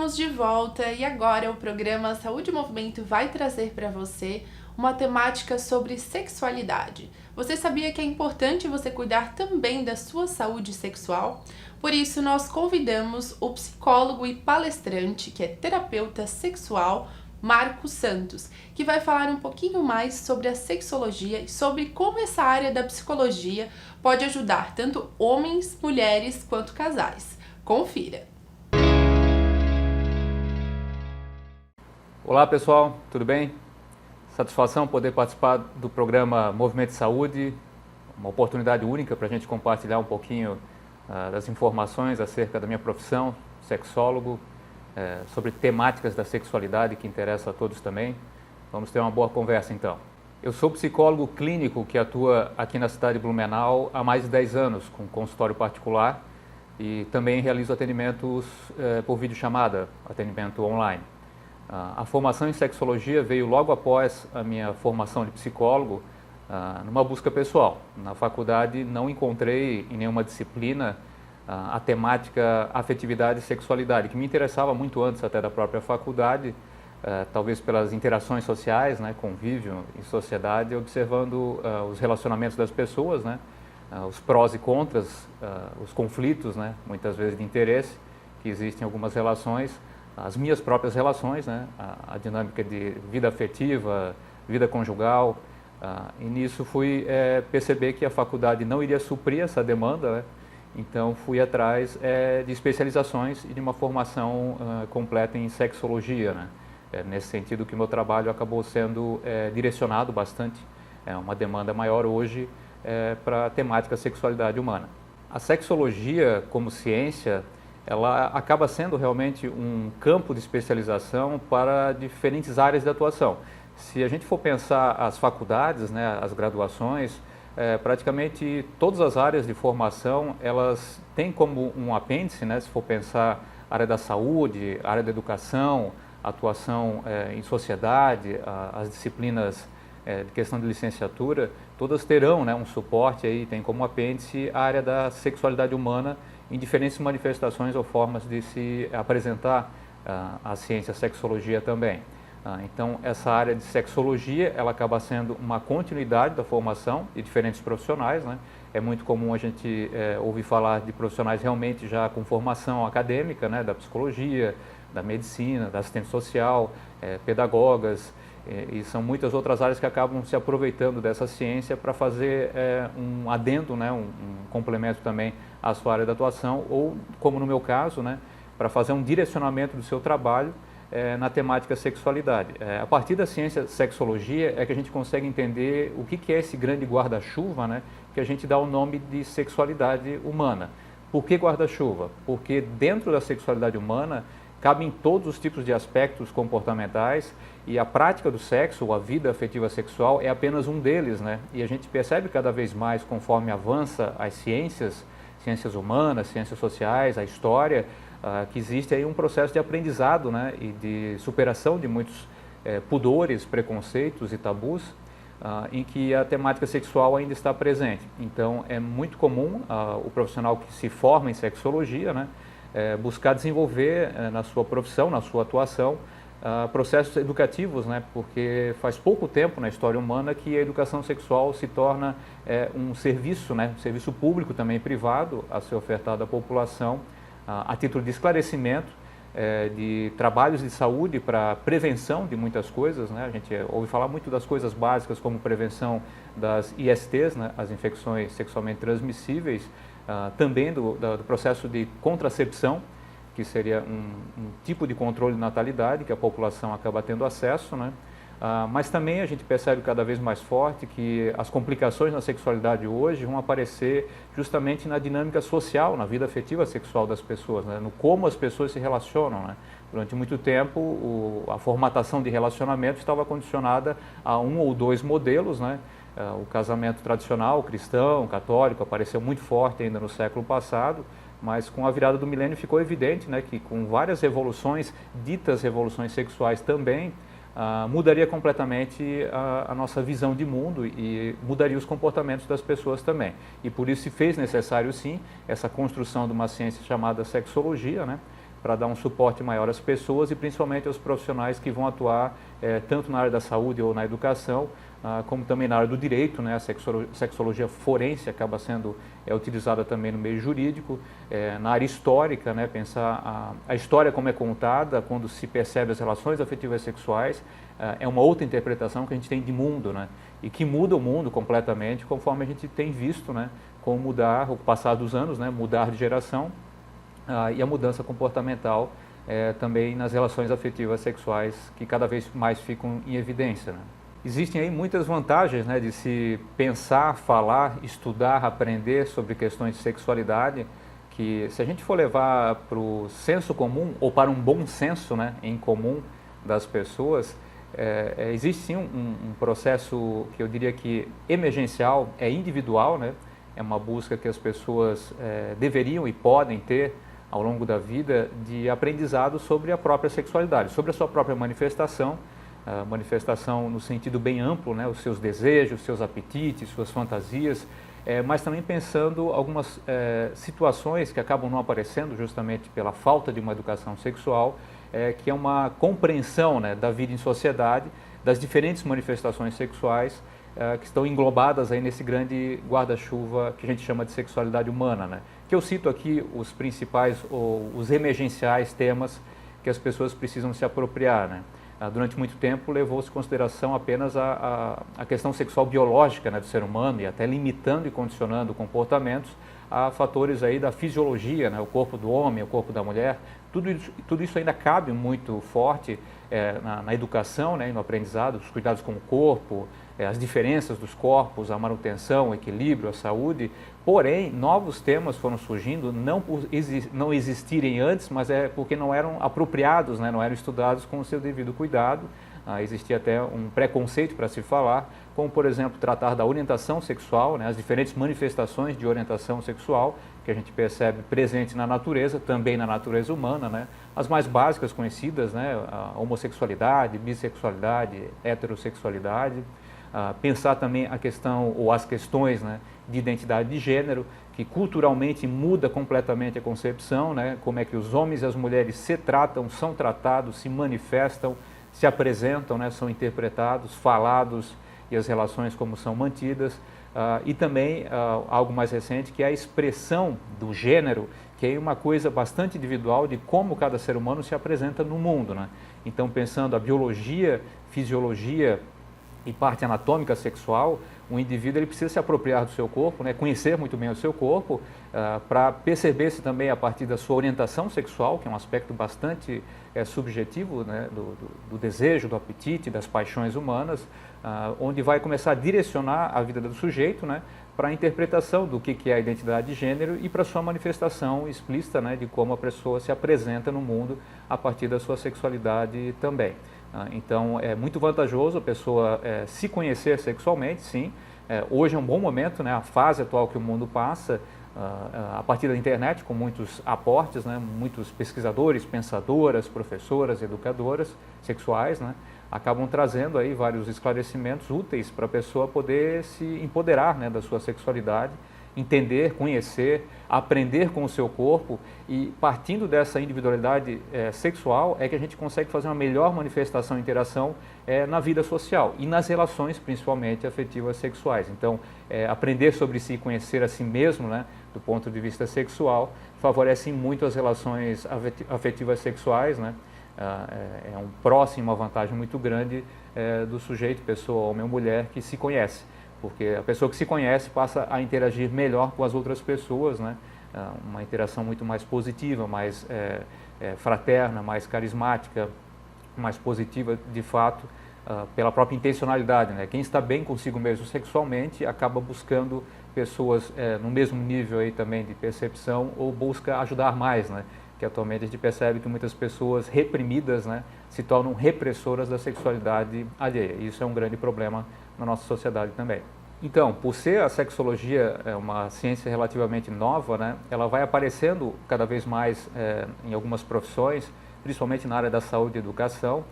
Estamos de volta e agora o programa Saúde e Movimento vai trazer para você uma temática sobre sexualidade. Você sabia que é importante você cuidar também da sua saúde sexual? Por isso, nós convidamos o psicólogo e palestrante, que é terapeuta sexual, Marcos Santos, que vai falar um pouquinho mais sobre a sexologia e sobre como essa área da psicologia pode ajudar tanto homens, mulheres quanto casais. Confira! Olá pessoal, tudo bem? Satisfação poder participar do programa Movimento de Saúde, uma oportunidade única para a gente compartilhar um pouquinho das informações acerca da minha profissão, sexólogo, sobre temáticas da sexualidade que interessam a todos também. Vamos ter uma boa conversa então. Eu sou psicólogo clínico que atua aqui na cidade de Blumenau há mais de 10 anos, com consultório particular e também realizo atendimentos por videochamada, atendimento online. A formação em sexologia veio logo após a minha formação de psicólogo, numa busca pessoal. Na faculdade não encontrei em nenhuma disciplina a temática afetividade e sexualidade, que me interessava muito antes até da própria faculdade, talvez pelas interações sociais, né, convívio em sociedade, observando os relacionamentos das pessoas, né, os prós e contras, os conflitos, né, muitas vezes de interesse que existem em algumas relações, as minhas próprias relações, né, a dinâmica de vida afetiva, vida conjugal, e nisso fui perceber que a faculdade não iria suprir essa demanda, né, então fui atrás de especializações e de uma formação completa em sexologia, né, nesse sentido que o meu trabalho acabou sendo direcionado bastante, uma demanda maior hoje para a temática sexualidade humana. A sexologia como ciência, ela acaba sendo realmente um campo de especialização para diferentes áreas de atuação. Se a gente for pensar as faculdades, né, as graduações, praticamente todas as áreas de formação, elas têm como um apêndice, né, se for pensar a área da saúde, a área da educação, atuação em sociedade, as disciplinas de questão de licenciatura, todas terão, né, um suporte aí, tem como apêndice a área da sexualidade humana, em diferentes manifestações ou formas de se apresentar a ciência, a sexologia também. Então, essa área de sexologia, ela acaba sendo uma continuidade da formação de diferentes profissionais, né? É muito comum a gente ouvir falar de profissionais realmente já com formação acadêmica, né? Da psicologia, da medicina, da assistente social, pedagogas, e são muitas outras áreas que acabam se aproveitando dessa ciência para fazer um adendo, né, um complemento também à sua área de atuação, ou, como no meu caso, né, para fazer um direcionamento do seu trabalho na temática sexualidade. A partir da ciência sexologia é que a gente consegue entender o que é esse grande guarda-chuva, né, que a gente dá o nome de sexualidade humana. Por que guarda-chuva? Porque dentro da sexualidade humana cabem todos os tipos de aspectos comportamentais e a prática do sexo, ou a vida afetiva sexual, é apenas um deles, né? E a gente percebe cada vez mais, conforme avança as ciências, ciências humanas, ciências sociais, a história, que existe aí um processo de aprendizado, né? E de superação de muitos pudores, preconceitos e tabus, em que a temática sexual ainda está presente. Então, é muito comum o profissional que se forma em sexologia, né, buscar desenvolver na sua profissão, na sua atuação, processos educativos, né, porque faz pouco tempo na história humana que a educação sexual se torna um serviço, né, um serviço público também privado a ser ofertado à população a título de esclarecimento, de trabalhos de saúde para prevenção de muitas coisas, né? A gente ouve falar muito das coisas básicas como prevenção das ISTs, né? As infecções sexualmente transmissíveis, também do processo de contracepção, que seria um tipo de controle de natalidade que a população acaba tendo acesso, né? Mas também a gente percebe cada vez mais forte que as complicações na sexualidade hoje vão aparecer justamente na dinâmica social, na vida afetiva sexual das pessoas, né? No como as pessoas se relacionam, né? Durante muito tempo, a formatação de relacionamento estava condicionada a um ou dois modelos, né? O casamento tradicional, cristão, católico, apareceu muito forte ainda no século passado, mas com a virada do milênio ficou evidente, né, que com várias revoluções, ditas revoluções sexuais também, mudaria completamente a nossa visão de mundo e mudaria os comportamentos das pessoas também. E por isso se fez necessário, sim, essa construção de uma ciência chamada sexologia, né, para dar um suporte maior às pessoas e principalmente aos profissionais que vão atuar tanto na área da saúde ou na educação, como também na área do direito, né? A sexologia forense acaba sendo utilizada também no meio jurídico, na área histórica, né? Pensar a história como é contada, quando se percebe as relações afetivas sexuais, é uma outra interpretação que a gente tem de mundo, né? E que muda o mundo completamente conforme a gente tem visto, né? Como mudar, o passar dos anos, né? Mudar de geração e a mudança comportamental também nas relações afetivas sexuais que cada vez mais ficam em evidência, né? Existem aí muitas vantagens, né, de se pensar, falar, estudar, aprender sobre questões de sexualidade, que se a gente for levar para o senso comum ou para um bom senso, né, em comum das pessoas, existe sim um processo que eu diria que emergencial, individual, né, é uma busca que as pessoas deveriam e podem ter ao longo da vida de aprendizado sobre a própria sexualidade, sobre a sua própria manifestação, manifestação no sentido bem amplo, né, os seus desejos, seus apetites, suas fantasias, mas também pensando algumas situações que acabam não aparecendo justamente pela falta de uma educação sexual, que é uma compreensão, né, da vida em sociedade, das diferentes manifestações sexuais que estão englobadas aí nesse grande guarda-chuva que a gente chama de sexualidade humana, né? Que eu cito aqui os principais ou os emergenciais temas que as pessoas precisam se apropriar, né? Durante muito tempo levou-se em consideração apenas a questão sexual biológica, né, do ser humano e até limitando e condicionando comportamentos a fatores aí da fisiologia, né, o corpo do homem, o corpo da mulher. Tudo isso ainda cabe muito forte na educação, né, e no aprendizado, os cuidados com o corpo, as diferenças dos corpos, a manutenção, o equilíbrio, a saúde. Porém, novos temas foram surgindo, não por não existirem antes, mas porque não eram apropriados, né? Não eram estudados com o seu devido cuidado. Existia até um preconceito para se falar, como, por exemplo, tratar da orientação sexual, né? As diferentes manifestações de orientação sexual que a gente percebe presente na natureza, também na natureza humana, né? As mais básicas conhecidas, né? A homossexualidade, bissexualidade, heterossexualidade. Pensar também a questão ou as questões, né, de identidade de gênero, que culturalmente muda completamente a concepção, né, como é que os homens e as mulheres se tratam, são tratados, se manifestam, se apresentam, né, são interpretados, falados e as relações como são mantidas. E também algo mais recente, que é a expressão do gênero, que é uma coisa bastante individual de como cada ser humano se apresenta no mundo, né? Então, pensando a biologia, fisiologia e parte anatômica sexual, o indivíduo ele precisa se apropriar do seu corpo, né, conhecer muito bem o seu corpo, para perceber-se também a partir da sua orientação sexual, que é um aspecto bastante subjetivo, né, do desejo, do apetite, das paixões humanas, onde vai começar a direcionar a vida do sujeito, né, para a interpretação do que é a identidade de gênero e para a sua manifestação explícita, né, de como a pessoa se apresenta no mundo a partir da sua sexualidade também. Então, é muito vantajoso a pessoa se conhecer sexualmente, sim. Hoje é um bom momento, né, a fase atual que o mundo passa, a partir da internet, com muitos aportes, né, muitos pesquisadores, pensadoras, professoras, educadoras sexuais, né, acabam trazendo aí vários esclarecimentos úteis para a pessoa poder se empoderar, né, da sua sexualidade, entender, conhecer, aprender com o seu corpo, e partindo dessa individualidade sexual é que a gente consegue fazer uma melhor manifestação e interação na vida social e nas relações, principalmente afetivas sexuais. Então, aprender sobre si, conhecer a si mesmo, né, do ponto de vista sexual, favorece muito as relações afetivas sexuais, né? É um próximo, uma vantagem muito grande do sujeito, pessoa, homem ou mulher, que se conhece. Porque a pessoa que se conhece passa a interagir melhor com as outras pessoas, né? Uma interação muito mais positiva, mais fraterna, mais carismática, mais positiva de fato, pela própria intencionalidade, né? Quem está bem consigo mesmo sexualmente acaba buscando pessoas no mesmo nível aí também de percepção, ou busca ajudar mais, né? Que atualmente a gente percebe que muitas pessoas reprimidas, né, se tornam repressoras da sexualidade alheia. E isso é um grande problema na nossa sociedade também. Então, por ser a sexologia uma ciência relativamente nova, né, ela vai aparecendo cada vez mais em algumas profissões, principalmente na área da saúde e educação,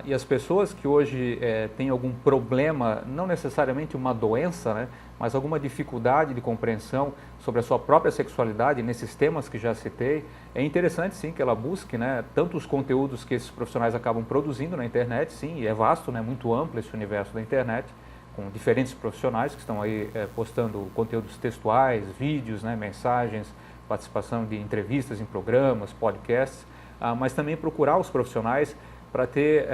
E as pessoas que hoje têm algum problema, não necessariamente uma doença, né, mas alguma dificuldade de compreensão sobre a sua própria sexualidade, nesses temas que já citei, é interessante sim que ela busque, né, tanto os conteúdos que esses profissionais acabam produzindo na internet, sim, e é vasto, né, muito amplo esse universo da internet, com diferentes profissionais que estão aí postando conteúdos textuais, vídeos, né, mensagens, participação de entrevistas em programas, podcasts, mas também procurar os profissionais para ter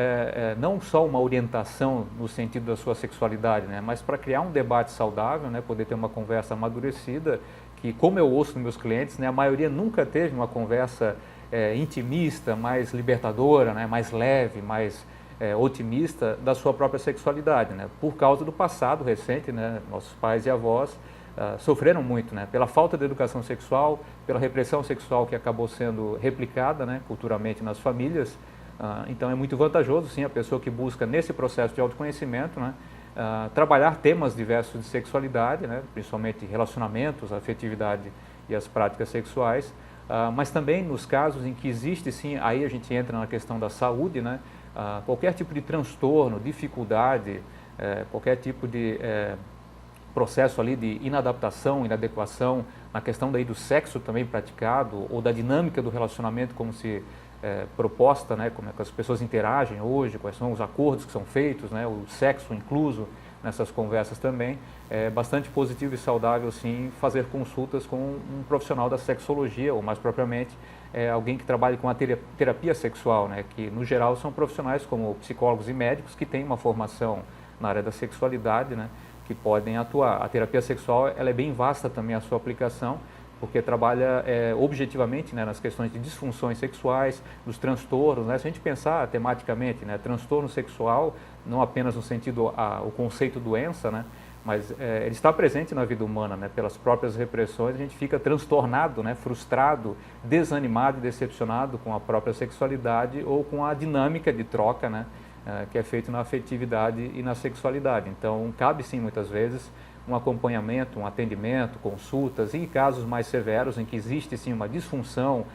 não só uma orientação no sentido da sua sexualidade, né, mas para criar um debate saudável, né, poder ter uma conversa amadurecida, que como eu ouço nos meus clientes, né, a maioria nunca teve uma conversa intimista, mais libertadora, né, mais leve, mais otimista da sua própria sexualidade, né, por causa do passado recente, né, nossos pais e avós sofreram muito, né, pela falta de educação sexual, pela repressão sexual que acabou sendo replicada, né, culturalmente nas famílias. Então é muito vantajoso, sim, a pessoa que busca nesse processo de autoconhecimento, né, trabalhar temas diversos de sexualidade, né, principalmente relacionamentos, afetividade e as práticas sexuais, mas também nos casos em que existe, sim, aí a gente entra na questão da saúde, né, qualquer tipo de transtorno, dificuldade, qualquer tipo de processo ali de inadaptação, inadequação, na questão daí do sexo também praticado, ou da dinâmica do relacionamento como se proposta, né, como é que as pessoas interagem hoje, quais são os acordos que são feitos, né, o sexo incluso nessas conversas também, é bastante positivo e saudável, sim, fazer consultas com um profissional da sexologia, ou mais propriamente, alguém que trabalhe com a terapia sexual, né, que no geral são profissionais como psicólogos e médicos que têm uma formação na área da sexualidade, né, que podem atuar. A terapia sexual ela é bem vasta também a sua aplicação, porque trabalha objetivamente, né, nas questões de disfunções sexuais, dos transtornos, né? Se a gente pensar tematicamente, né, transtorno sexual, não apenas no sentido, o conceito doença, né, mas ele está presente na vida humana, né, pelas próprias repressões, a gente fica transtornado, né, frustrado, desanimado e decepcionado com a própria sexualidade ou com a dinâmica de troca, né, que é feita na afetividade e na sexualidade. Então, cabe sim, muitas vezes, um acompanhamento, um atendimento, consultas, e em casos mais severos em que existe sim uma disfunção,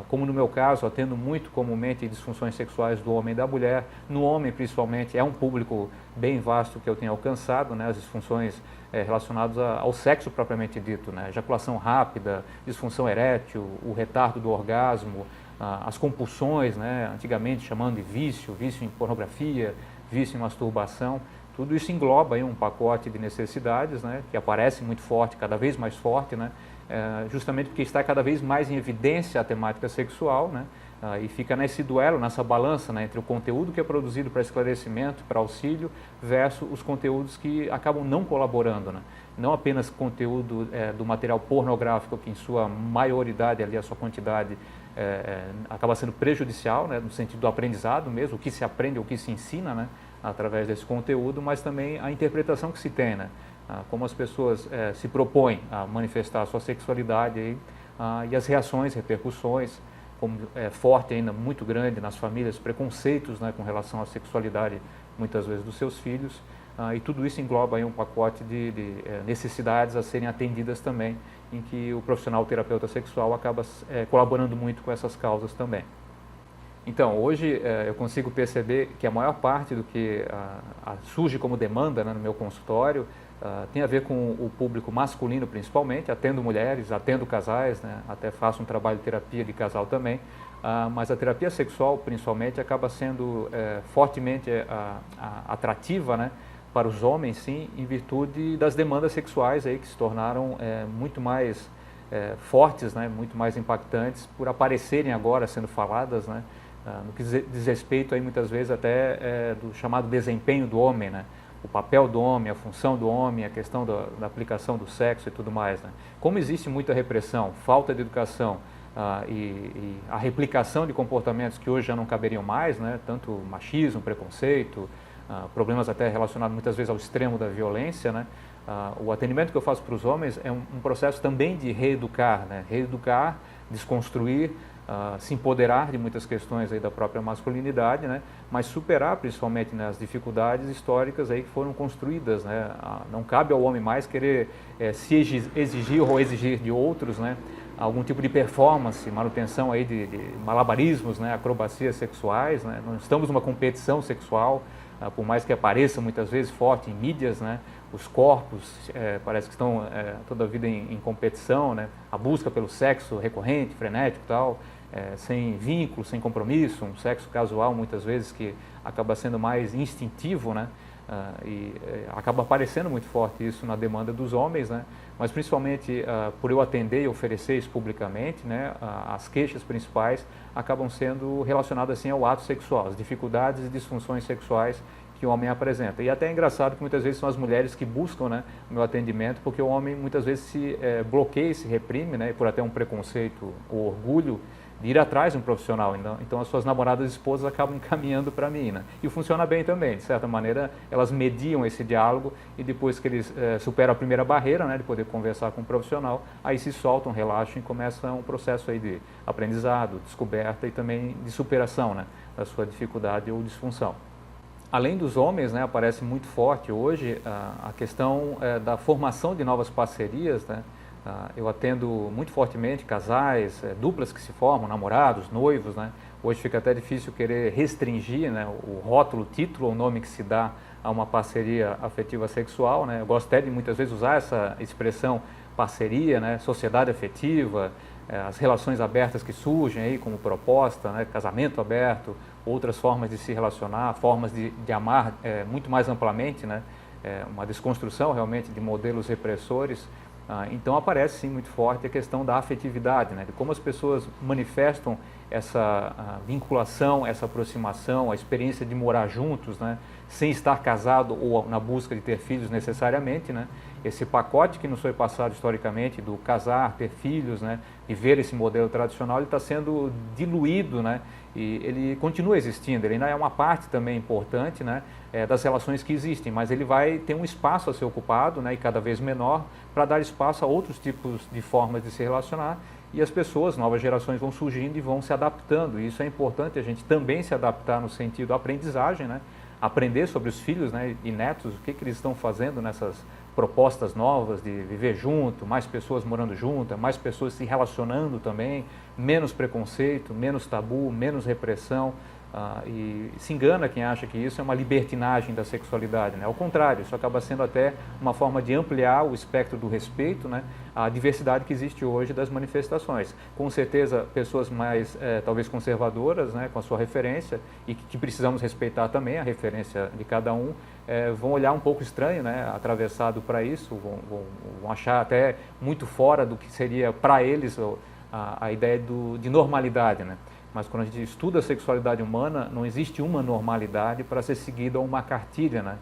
como no meu caso, atendo muito comumente disfunções sexuais do homem e da mulher. No homem, principalmente, é um público bem vasto que eu tenho alcançado, né, as disfunções relacionadas ao sexo propriamente dito, né, ejaculação rápida, disfunção erétil, o retardo do orgasmo, as compulsões, né, antigamente chamando de vício, vício em pornografia, vício em masturbação. Tudo isso engloba aí um pacote de necessidades, né, que aparece muito forte, cada vez mais forte, né, justamente porque está cada vez mais em evidência a temática sexual, né, e fica nesse duelo, nessa balança, né, entre o conteúdo que é produzido para esclarecimento, para auxílio, versus os conteúdos que acabam não colaborando, né. Não apenas conteúdo do material pornográfico, que em sua maioridade, ali a sua quantidade, acaba sendo prejudicial, né, no sentido do aprendizado mesmo, o que se aprende, o que se ensina, né, através desse conteúdo, mas também a interpretação que se tem, né? Como as pessoas se propõem a manifestar a sua sexualidade aí, e as reações, repercussões, como forte ainda, muito grande nas famílias, preconceitos, né, com relação à sexualidade, muitas vezes, dos seus filhos, e tudo isso engloba aí um pacote de necessidades a serem atendidas também, em que o profissional terapeuta sexual acaba colaborando muito com essas causas também. Então, hoje eu consigo perceber que a maior parte do que surge como demanda, né, no meu consultório tem a ver com o público masculino principalmente, atendo mulheres, atendo casais, né, até faço um trabalho de terapia de casal também, mas a terapia sexual principalmente acaba sendo fortemente atrativa, né, para os homens, sim, em virtude das demandas sexuais aí que se tornaram muito mais fortes, né, muito mais impactantes por aparecerem agora sendo faladas, né, no que diz respeito aí muitas vezes até do chamado desempenho do homem, né? O papel do homem, a função do homem, a questão da aplicação do sexo e tudo mais, né? Como existe muita repressão, falta de educação e a replicação de comportamentos que hoje já não caberiam mais, né? Tanto machismo, preconceito, problemas até relacionados muitas vezes ao extremo da violência, né? O atendimento que eu faço para os homens é um processo também de reeducar, né? Reeducar, desconstruir, se empoderar de muitas questões aí da própria masculinidade, né? Mas superar principalmente, né, as dificuldades históricas aí que foram construídas, né? Não cabe ao homem mais querer se exigir ou exigir de outros, né, algum tipo de performance, manutenção aí de malabarismos, né, acrobacias sexuais, né, não estamos numa competição sexual, por mais que apareça muitas vezes forte em mídias, né, os corpos parece que estão toda a vida em competição, né, a busca pelo sexo recorrente, frenético e tal, sem vínculo, sem compromisso, um sexo casual muitas vezes que acaba sendo mais instintivo, né, acaba aparecendo muito forte isso na demanda dos homens, né? Mas principalmente por eu atender e oferecer isso publicamente, né? As queixas principais acabam sendo relacionadas assim ao ato sexual, as dificuldades e disfunções sexuais que o homem apresenta. E até é engraçado que muitas vezes são as mulheres que buscam, né, o meu atendimento, porque o homem muitas vezes se bloqueia, se reprime, né, por até um preconceito ou orgulho de ir atrás de um profissional. Então as suas namoradas e esposas acabam encaminhando para mim, né? E funciona bem também, de certa maneira elas mediam esse diálogo e depois que eles superam a primeira barreira, né, de poder conversar com um profissional, aí se soltam, relaxam e começa um processo aí de aprendizado, descoberta e também de superação, né, da sua dificuldade ou disfunção. Além dos homens, né, aparece muito forte hoje a questão da formação de novas parcerias, né? Eu atendo muito fortemente casais, duplas que se formam, namorados, noivos, né? Hoje fica até difícil querer restringir, né, o rótulo, o título ou nome que se dá a uma parceria afetiva sexual, né? Eu gosto até de muitas vezes usar essa expressão parceria, né, sociedade afetiva, as relações abertas que surgem aí como proposta, né, casamento aberto, outras formas de se relacionar, formas de amar muito mais amplamente, né? Uma desconstrução realmente de modelos repressores. Então aparece sim muito forte a questão da afetividade, né? De como as pessoas manifestam essa vinculação, essa aproximação, a experiência de morar juntos, né? Sem estar casado ou na busca de ter filhos necessariamente, né? Esse pacote que nos foi passado historicamente do casar, ter filhos, né? Viver esse modelo tradicional, ele está sendo diluído, né? E ele continua existindo, ele ainda é uma parte também importante, né, das relações que existem, mas ele vai ter um espaço a ser ocupado, né, e cada vez menor, para dar espaço a outros tipos de formas de se relacionar, e as pessoas, novas gerações vão surgindo e vão se adaptando, e isso é importante a gente também se adaptar no sentido da aprendizagem, né, aprender sobre os filhos, né, e netos, o que eles estão fazendo nessas propostas novas de viver junto, mais pessoas morando juntas, mais pessoas se relacionando também, menos preconceito, menos tabu, menos repressão, e se engana quem acha que isso é uma libertinagem da sexualidade, né? Ao contrário, isso acaba sendo até uma forma de ampliar o espectro do respeito, né? A diversidade que existe hoje das manifestações. Com certeza, pessoas mais, talvez conservadoras, né, com a sua referência, e que precisamos respeitar também a referência de cada um, vão olhar um pouco estranho, né, atravessado para isso, vão achar até muito fora do que seria para eles a ideia de normalidade, né? Mas quando a gente estuda a sexualidade humana, não existe uma normalidade para ser seguida a uma cartilha, né?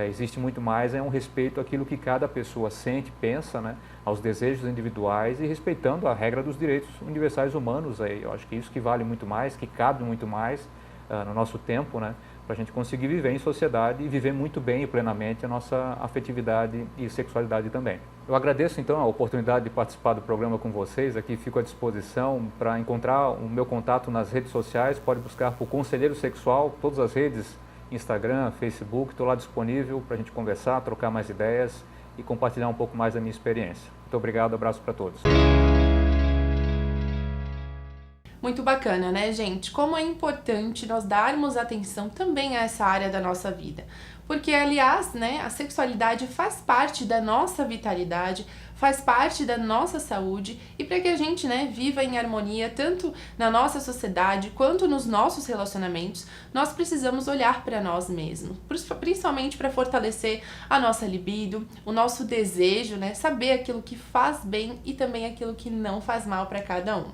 Existe muito mais um respeito àquilo que cada pessoa sente, pensa, né? Aos desejos individuais e respeitando a regra dos direitos universais humanos. Eu acho que isso que vale muito mais, que cabe muito mais no nosso tempo, né? Para a gente conseguir viver em sociedade e viver muito bem e plenamente a nossa afetividade e sexualidade também. Eu agradeço então a oportunidade de participar do programa com vocês, aqui fico à disposição para encontrar o meu contato nas redes sociais, pode buscar por Conselheiro Sexual, todas as redes, Instagram, Facebook, estou lá disponível para a gente conversar, trocar mais ideias e compartilhar um pouco mais da minha experiência. Muito obrigado, abraço para todos. Muito bacana, né, gente? Como é importante nós darmos atenção também a essa área da nossa vida. Porque, aliás, né, a sexualidade faz parte da nossa vitalidade, faz parte da nossa saúde e para que a gente, né, viva em harmonia tanto na nossa sociedade quanto nos nossos relacionamentos, nós precisamos olhar para nós mesmos, principalmente para fortalecer a nossa libido, o nosso desejo, né, saber aquilo que faz bem e também aquilo que não faz mal para cada um.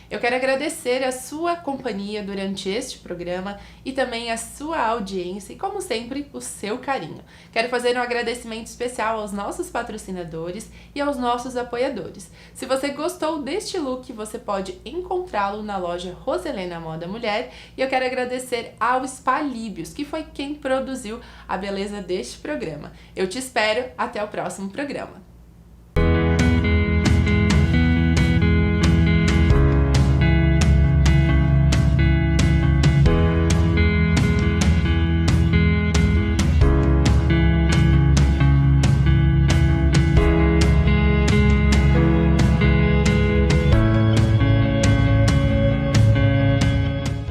Eu quero agradecer a sua companhia durante este programa e também a sua audiência e, como sempre, o seu carinho. Quero fazer um agradecimento especial aos nossos patrocinadores e aos nossos apoiadores. Se você gostou deste look, você pode encontrá-lo na loja Roselena Moda Mulher e eu quero agradecer ao Spa Líbios, que foi quem produziu a beleza deste programa. Eu te espero até o próximo programa.